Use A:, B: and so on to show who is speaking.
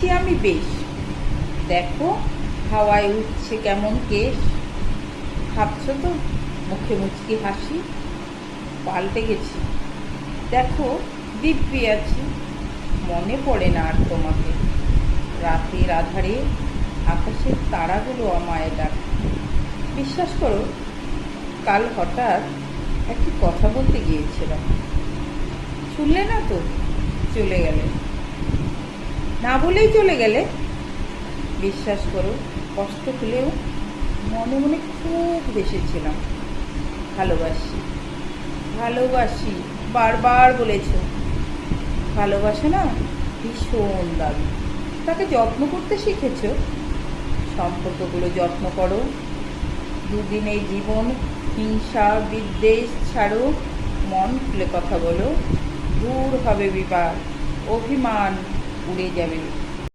A: আমি বেশ, দেখো হাওয়ায় উঠছে কেমন কেশ। ভাবছো তো মুখে মুচকি হাসি, পাল্টে গেছি। দেখো দিব্যি আছি, মনে পড়ে না আর তোমাকে। রাতের আধারে আকাশের তারাগুলো আমায় ডাকে। বিশ্বাস করো, কাল হঠাৎ একটি কথা বলতে গিয়েছিলাম, শুনলে না তো, চলে গেলে। না বলেই চলে গেলে। বিশ্বাস করো, কষ্ট হলেও মনে মনে খুব বেসেছিলাম। ভালোবাসি, ভালোবাসি, বারবার বলেছ। ভালোবাসা না ভীষণ দামি, তাকে যত্ন করতে শিখেছ। সম্পর্কগুলো যত্ন করো। দুদিন এই জীবন হিংসা বিদ্বেষ ছাড়ো, মন খুলে কথা বলো। দূর হবে বিবাদ, অভিমান উড়ে যাবে।